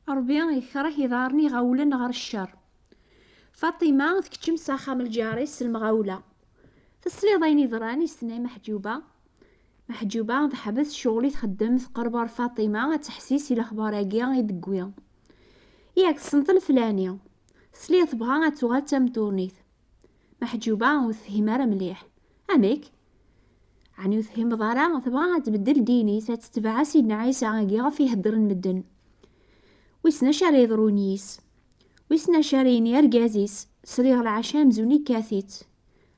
ربي يكره يضارني غولا غير الشر. فاطمة تكتشم ساخام الجاريس المغاولة، تسلي ضيني ضراني سنة محجوبة تحبس شغلي تخدم تقربر فاطمة تحسيس إلى خباراكيا يدقويا ياك السنط الفلانية سلي تبغى تغال تمتورنيت محجوبة وتفهم مليح أميك عني وتفهم ضارا تبغى تبدل ديني تتبع سيدنا عيسى غا فيه هدر المدن ويسنا شاري ضرونيس ويسنا شاريني رقازيس سريغ العشام زوني كاثيت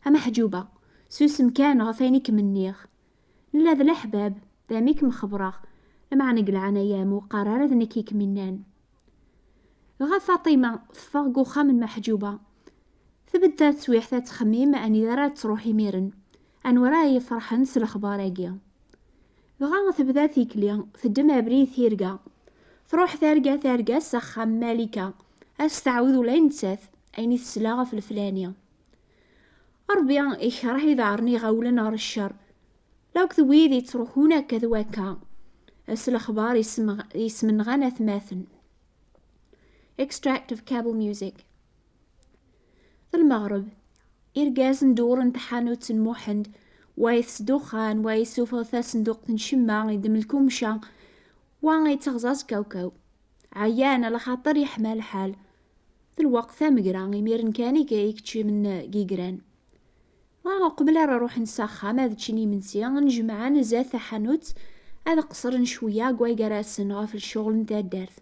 أما حجوبة سوس مكان غفينيك منيخ لا ذا الأحباب داميك مخبرة لما نقلعنا يام وقرارة نكيك منان غا فاطمة تفاقو خامن محجوبة ثبت تسويح تخميم أني ذرات تروحي ميرن أن وراي فرحن سلخباراكيا غا تبدا ثيكليا تدم أبري ثيرقا تروح ثارقا سخام مالكة أستعوذ ولا ينساث أيني تسلاغة في الفلانية أربيا يكره يذعرني غولا نار الشر لو كذويذي تروحونا كذواكا أس الأخبار يسمن غانا ثماثن. Extract of Kabul music. في المغرب إرقاز ندور تحانوت موحند وايث دخان وايسوفو ثا صندوق تنشمع يدم الكمشة واغي تغزاز كوكو عيانا لخاطر يحمل الحال في الوقت ثامقرا يميرن كاني كيكتشي من قيقران قبل روح نسخة ما ذتشني من سيان نجمع نزاث حانوت هذا قصر شوية قوي قراسن غاف الشغل نتا الدارث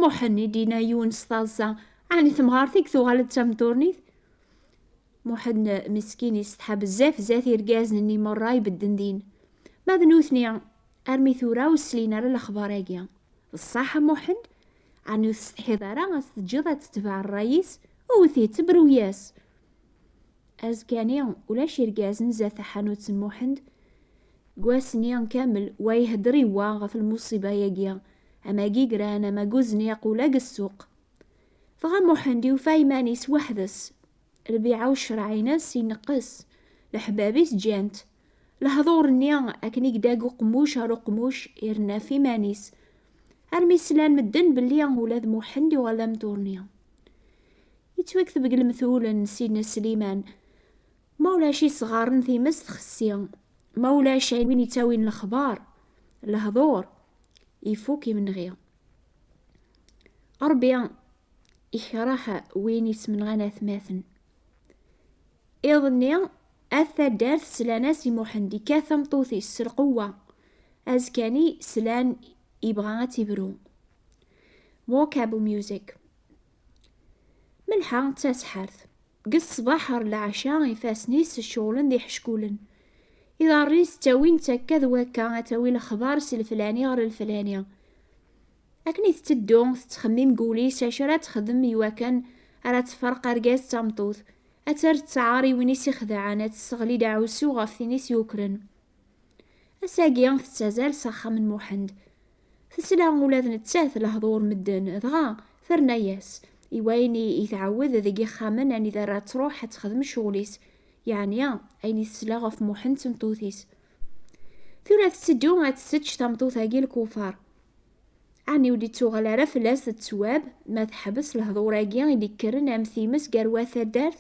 موحني دينا يونس طازة عني ثمغارتك ثوغالة تمتورنيث موحد مسكين يستحب بزاف زاثي رقازني مراي بالدندين ماذا نوثني ارمي ثورا وسلينا للاخباراكيا الصحة موحد عني يستحي ضارا تجضى تتبع الرئيس وثي تبروياس أزكانيا ولا شيرقازن زاث حانوت موحد قواسنيا كامل ويهدري واغا في المصيبة ياقيا أما قيقران أما قوزني يقولا السوق فغا موحندي وفايمانيس وحدس البيعة وشرعيناس ينقص لحبابيس جانت لهضور النيا أكني قداقو قموش هارو قموش إرنا في مانيس هرمي سلان مدن باللي ولاد موحندي ولا متورنيا يتوكث المثول سيدنا سليمان مولا شي صغار في مس خسيا مولا شي وين يتاوين الأخبار الهضور يفوكي من غير أربيا إخراها وين يسمن غانا ثماثن إظني أثا دارث سلاناسي موحندي كاثم طوثي السرقوة أزكاني سلان يبغى تبرو vocable music ملحا تسحرث قص بحر العشاء يفاسنيس الشغلن دي حشكولن إذا ريس تاوين تاكا ذواكا تاوي الأخبار الفلاني غير الفلانية أكني تتدون تتخمم قولي ساشرا تخدم يواكن أرا تفرق رقاز تامطوث أتر تعاري وينيس يخدعانا تستغلي دعوسو غافتينيس يوكرن أساقيا تتزال صخا من موحند تسلا ولاد نتساث لهضور مدن دغا ثرناياس إيويني يتعوذ ذيقي خامن أني ذا تروح تخدم شغليس يعني أيني تسلا غف موحند تمطوثيس ثورة تسدو غاتسدش تمطوثاقي الكفار عني ودي توغل على فلاس التواب ما تحبس الهضوراقيا اللي كرن ام ثيمس قرواثا دارث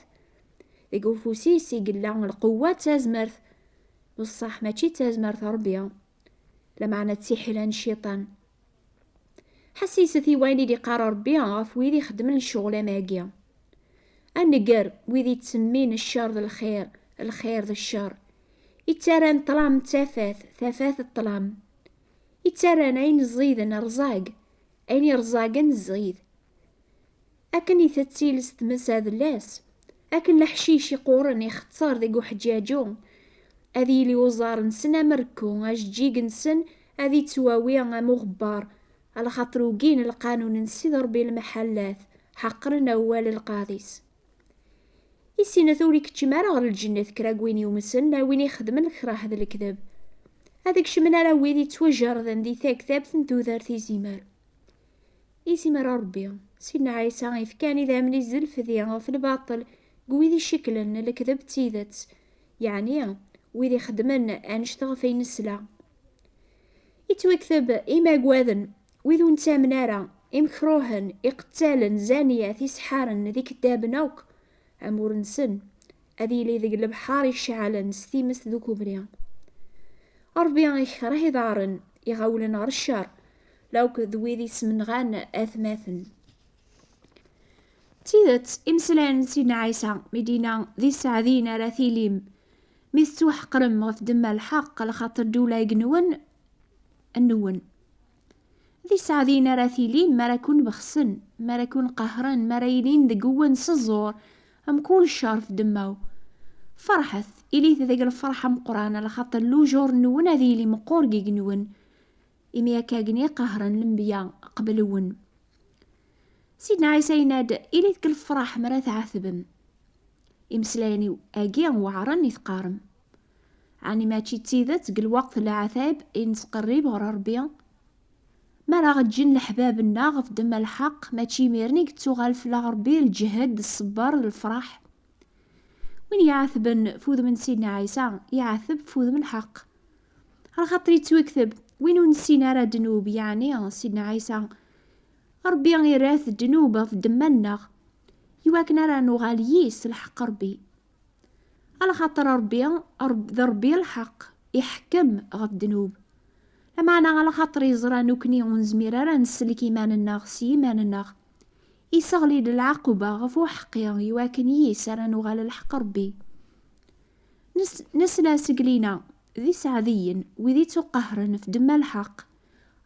ذيقو فوسيس يقلا القوة تازمرث بصح ماشي تازمرث ربيا لمعنى تسيحي لان الشيطان حسيستي ويني دي قرار ربيا غاف ويدي خدم الشغل ماقيا النقر ويدي تسمين الشر ذا الخير الخير ذا الشر يتران طلام ثافاث الطلام يتران عين الزيد رزاق عيني رزاقن الزغيد أكن يتتسيلس تمس هذا اللاس أكن لحشيش يقورن يختصار ذيقو حجاجو أذي لي وزار نسنا مركو أجيق نسن أذي تواوي مغبار على خاطر وقين القانون نسي ضربي المحلات حقرنا أول القاضيس يسينا ثوري كتشمارا غير الجنة ذكرا وين يومسن لا وين يخدمن الكراه هذا الكذب هذاك شمنا لا ويدي توجر ذن دي ثاكثاب ثنتو ذارثي زيمار يزيمار ربي سيدنا عيسى يفكاني ذا من الزلف ذي في الباطل قويدي شكلا الكذب تيذت يعني ويدي خدمن أنشتغ في نسلا يتوكثب إما قواذن ويذو نتا منارا إمكروهن إقتالن زانيات إسحارن ذيك الدابنوك أمور نسن أذي لي ذيك البحار يشعلن ستيمس ذوك بريا ربي يكره دارن يغولن غير الشر لو كذوي ذي سمنغان أثماثن تيدت إمسلان سيدنا عيسى مدينة ذي سعدين راثيليم ميثو حقرم غف دما الحق لخاطر دولا يقنون النون ذي سعدين راثيليم ما راكون بخسن ما راكون قهرن ما رايلين ذي قوان سزور هم كل شهر في دماو فرحت إليث ذاك الفرحة مقرانة لخاطر لو جور نون هذي لي مقورقي قنون إميا كاقني قهرن لنبيا قبلون سيدنا عيسى يناد إليث كل فرح مرا تعثبن إمسلاني أجيان وعرن يثقارم عني ما تشيتيذت قل وقت العذاب إن تقرب غرا ربيا ما راه غتجن الحباب الناغ في دم الحق ما تشيميرني كتوغال في ربي الجهد الصبار الفرح وين يعثبن فوذ من سيدنا عيسى يعثب فوذ من الحق على خاطر يتوكثب وين نسينا راه دنوب يعني سيدنا عيسى ربي يراث الدنوب في دمنا يواكنا راه نغاليس الحق ربي على خاطر ربي الحق يحكم غف الذنوب لمعنا على خاطر يزرى نكني ونزمير راه نسلك إيماننا سي إيماننا يسغلي للعقوبة غفو حقي يواكن يسرى نغال الحق ربي نسلا سقلينا ذي سعديين وذي تقهرن في دم الحق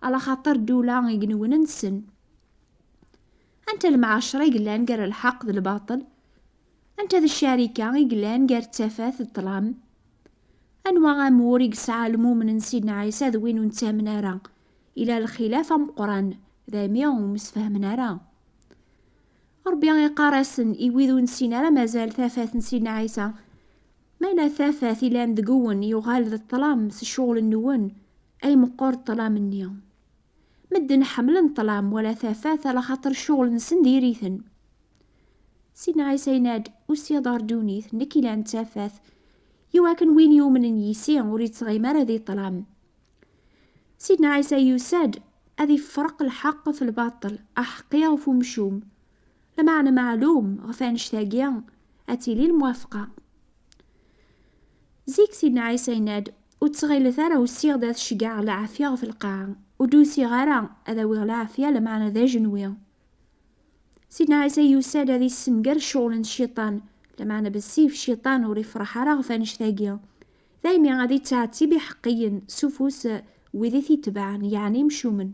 على خاطر دولا يقنون نسن أنت المعاشرة يقلان قر الحق ذي الباطل أنت ذي الشركة يقلان قر تفاث الظلام أنواع أمور يقسع المؤمن سيدنا عيسى ذوين ونتامنا راه إلى الخلافة مقران ذا ميا ومسفهمنا راه ربي يقارسن إيويذو نسينا راه مازال ثافاث سيدنا عيسى ما لا ثافاث إلا ندقون يغال ذا الظلام الشغل النون أي مقور الظلام النيوم مدن حمل طلام ولا ثافاث على خاطر الشغل نسن ديريثن سيدنا عيسى يناد وسيا دار دونيث نكي لان تافاث يواكن وين يومن يسيع وريد صغيمار ذي طلام سيدنا عيسى يساد أذي فرق الحق في الباطل أحقيا وفو مشوم لمعنى معلوم غفان شتاقيا أتيلي الموافقة زيك سيدنا عيسى يناد وتغيل ثارة وسيغ ذات شقاع العافية في القاع ودوسي غارا هذا ويغ العافية لمعنى ذا جنوية سيدنا عيسى يساد هذي السنقر شغل الشيطان لمعنى بالسيف الشيطان وري فرحة راه فانش ثاقيا دايما غادي تعتي بحقيا سفوس وذي تبعن يعني مشومن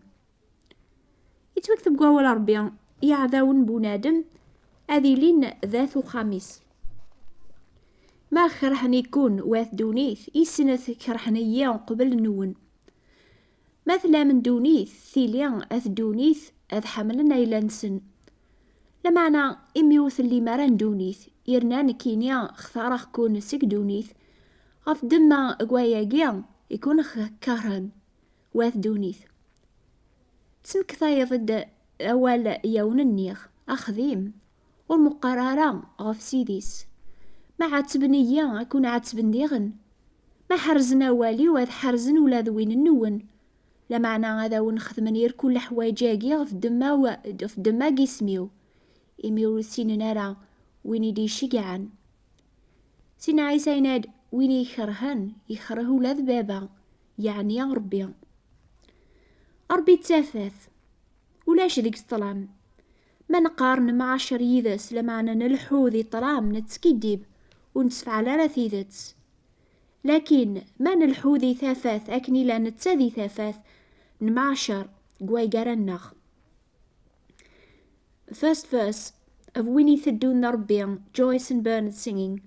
يتوكتب قوال ربيا يعذاون بنادم هذي لين ذات خميس ما خرحن يكون واث دونيث يسنث كرحنيا قبل النون مثلا من دونيث ثيليا أث دونيث أذ حملنا إلى نسن لمعنى إميوث اللي مران دونيث يرنان كينيا اختاره كون سك دونيث غف دما قواياقيا يكون كارهن واث دونيث تسمك ثاي ضد أول يون النيخ أخذيم والمقررة غف سيديس ما عتبنيا أكون عتبنيغن ما حرزنا والي واذ حرزن ولا ذوين النون لمعنى هذا ونخدمن يركو لحوايجاقي غف دما قسميو إميو سيننا راه وين يدي شقعان سيدنا عيسى يناد وين يخره ولاد بابا يعني يا ربي تافاث ولاش ديك الطلام ما نقارن مع شريدس لمعنا نلحو ذي طلام نتسكدب ونسفع على رثيذت لكن ما نلحو ذي ثافاث أكني لا نتسذي ثافاث نمعشر قواي قرنخ First verse of Winnie Thedun Narbian, Joyce and Bernard singing.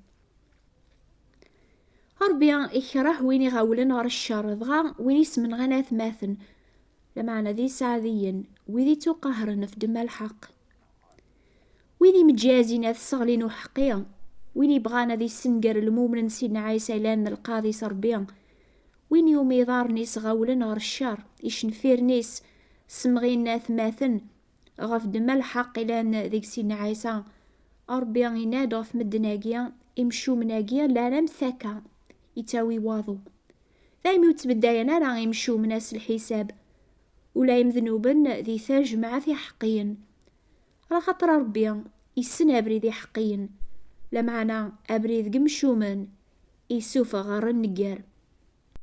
ربيان إكره وين يغولن غير الشر ضغا وين يسمن غناث ماثن لمعنى ذي سعديا وذي تقهرن في دم الحق وذي مجازين الصغلين وحقيا وين يبغانا ذي السنقر المؤمن سيدنا عيسى لان القاضي صربيا وين يوم يضار نيس غولن غير الشر يشنفير نيس سمغين ناث ماثن غف دم الحق لان ذيك سيدنا عيسى ربيا ينادو في مدناقيا يمشو مناقيا لا نمثاكا يتاوي واضو دايما يتبداينا راه يمشو مناس الحساب ولا يمذنوبن ذي ثاج مع ذي حقين، راه خاطر ربي يسن أبريد حقين، لا معنا أبريد قمشومن يسوف غار النقار.